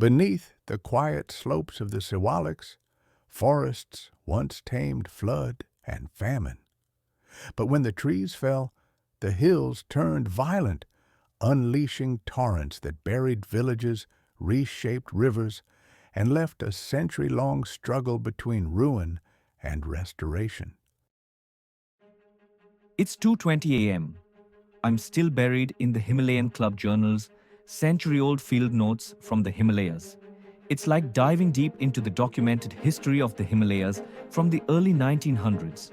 Beneath the quiet slopes of the Siwaliks, forests once tamed flood and famine. But when the trees fell, the hills turned violent, unleashing torrents that buried villages, reshaped rivers, and left a century-long struggle between ruin and restoration. It's 2:20 a.m. I'm still buried in the Himalayan Club Journals, century-old field notes from the Himalayas. It's like diving deep into the documented history of the Himalayas from the early 1900s.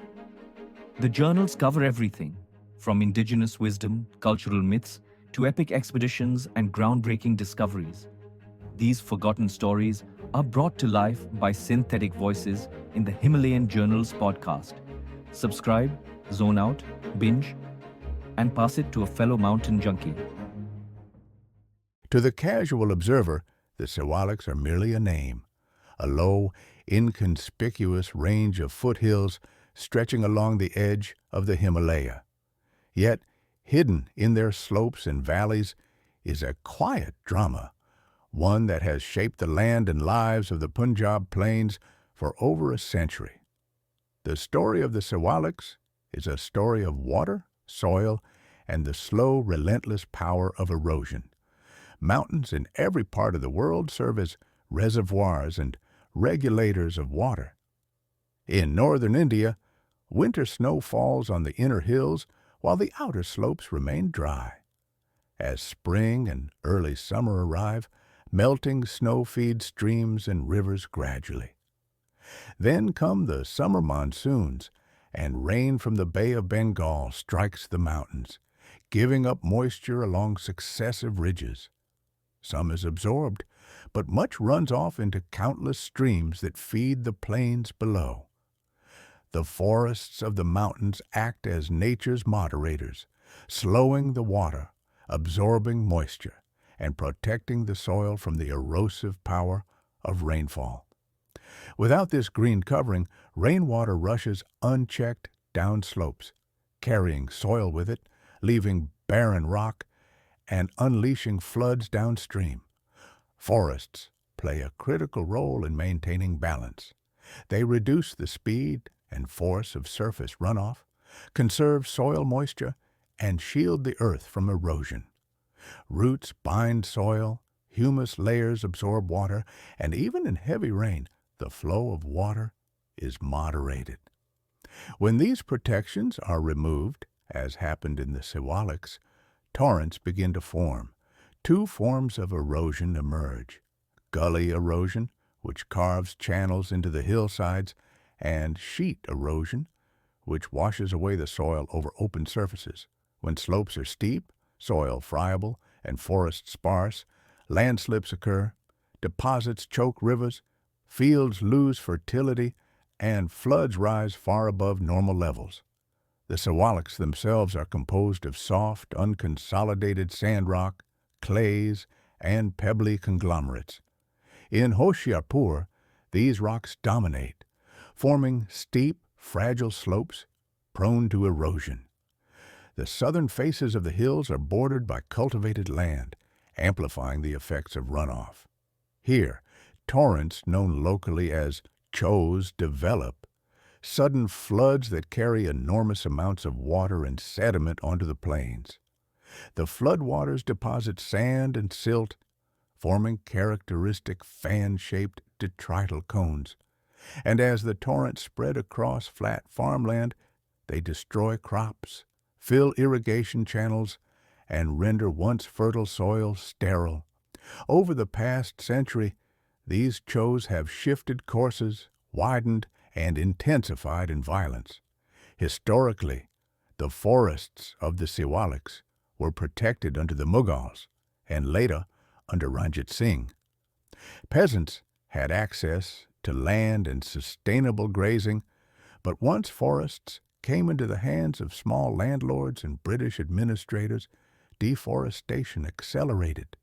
The journals cover everything, from indigenous wisdom, cultural myths, to epic expeditions and groundbreaking discoveries. These forgotten stories are brought to life by synthetic voices in the Himalayan Journals podcast. Subscribe, zone out, binge, and pass it to a fellow mountain junkie. To the casual observer, the Siwaliks are merely a name, a low, inconspicuous range of foothills stretching along the edge of the Himalaya. Yet, hidden in their slopes and valleys is a quiet drama, one that has shaped the land and lives of the Punjab plains for over a century. The story of the Siwaliks is a story of water, soil, and the slow, relentless power of erosion. Mountains in every part of the world serve as reservoirs and regulators of water. In northern India, winter snow falls on the inner hills while the outer slopes remain dry. As spring and early summer arrive, melting snow feeds streams and rivers gradually. Then come the summer monsoons, and rain from the Bay of Bengal strikes the mountains, giving up moisture along successive ridges. Some is absorbed, but much runs off into countless streams that feed the plains below. The forests of the mountains act as nature's moderators, slowing the water, absorbing moisture, and protecting the soil from the erosive power of rainfall. Without this green covering, rainwater rushes unchecked down slopes, carrying soil with it, leaving barren rock, and unleashing floods downstream. Forests play a critical role in maintaining balance. They reduce the speed and force of surface runoff, conserve soil moisture, and shield the earth from erosion. Roots bind soil, humus layers absorb water, and even in heavy rain, the flow of water is moderated. When these protections are removed, as happened in the Siwaliks, torrents begin to form. Two forms of erosion emerge: gully erosion, which carves channels into the hillsides, and sheet erosion, which washes away the soil over open surfaces. When slopes are steep, soil friable, and forests sparse, landslips occur, deposits choke rivers, fields lose fertility, and floods rise far above normal levels. The Siwaliks themselves are composed of soft, unconsolidated sand rock, clays, and pebbly conglomerates. In Hoshiarpur, these rocks dominate, forming steep, fragile slopes prone to erosion. The southern faces of the hills are bordered by cultivated land, amplifying the effects of runoff. Here, torrents known locally as choes develop, sudden floods that carry enormous amounts of water and sediment onto the plains. The floodwaters deposit sand and silt, forming characteristic fan-shaped detrital cones. And as the torrents spread across flat farmland, they destroy crops, fill irrigation channels, and render once fertile soil sterile. Over the past century, these choes have shifted courses, widened, and intensified in violence. Historically, the forests of the Siwaliks were protected under the Mughals, and later under Ranjit Singh. Peasants had access to land and sustainable grazing, but once forests came into the hands of small landlords and British administrators, deforestation accelerated.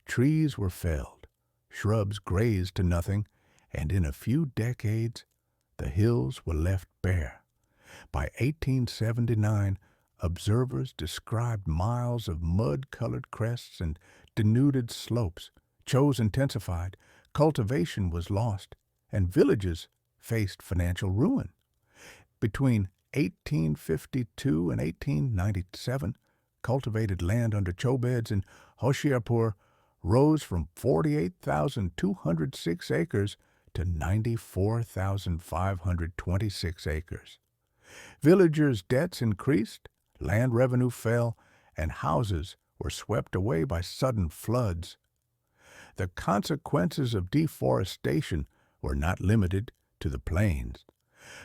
Trees were felled, shrubs grazed to nothing, and in a few decades, the hills were left bare. By 1879, observers described miles of mud-colored crests and denuded slopes, Choes intensified, cultivation was lost, and villages faced financial ruin. Between 1852 and 1897, cultivated land under choe beds in Hoshiarpur rose from 48,206 acres to 94,526 acres. Villagers' debts increased, land revenue fell, and houses were swept away by sudden floods. The consequences of deforestation were not limited to the plains.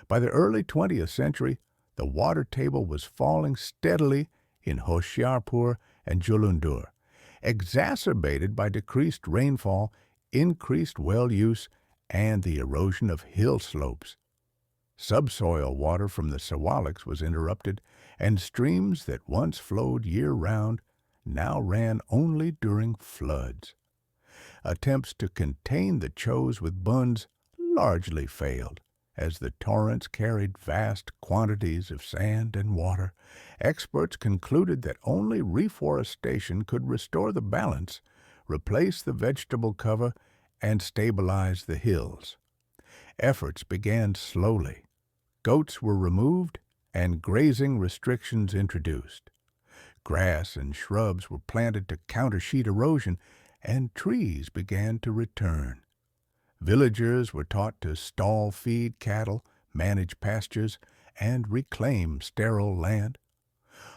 By the early 20th century, the water table was falling steadily in Hoshiarpur and Jalandhar, exacerbated by decreased rainfall, increased well use, and the erosion of hill slopes. Subsoil water from the Siwaliks was interrupted, and streams that once flowed year-round now ran only during floods. Attempts to contain the choes with bunds largely failed. As the torrents carried vast quantities of sand and water, experts concluded that only reforestation could restore the balance, replace the vegetable cover, and stabilize the hills. Efforts began slowly. Goats were removed and grazing restrictions introduced. Grass and shrubs were planted to counter sheet erosion, and trees began to return. Villagers were taught to stall feed cattle, manage pastures, and reclaim sterile land.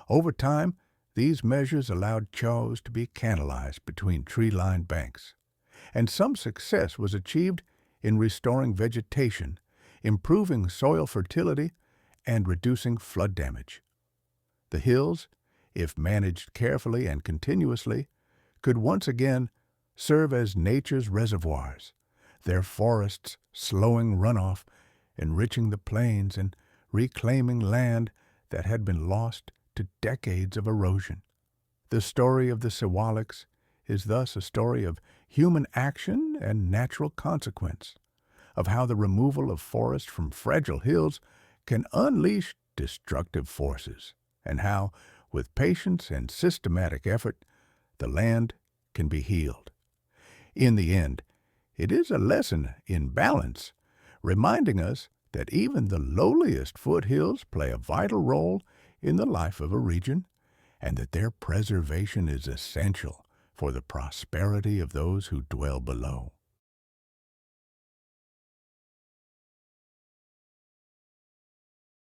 Over time, these measures allowed choes to be canalized between tree-lined banks, and some success was achieved in restoring vegetation, improving soil fertility, and reducing flood damage. The hills, if managed carefully and continuously, could once again serve as nature's reservoirs, their forests slowing runoff, enriching the plains, and reclaiming land that had been lost to decades of erosion. The story of the Siwaliks is thus a story of human action and natural consequence, of how the removal of forest from fragile hills can unleash destructive forces, and how, with patience and systematic effort, the land can be healed. In the end, it is a lesson in balance, reminding us that even the lowliest foothills play a vital role in the life of a region, and that their preservation is essential for the prosperity of those who dwell below.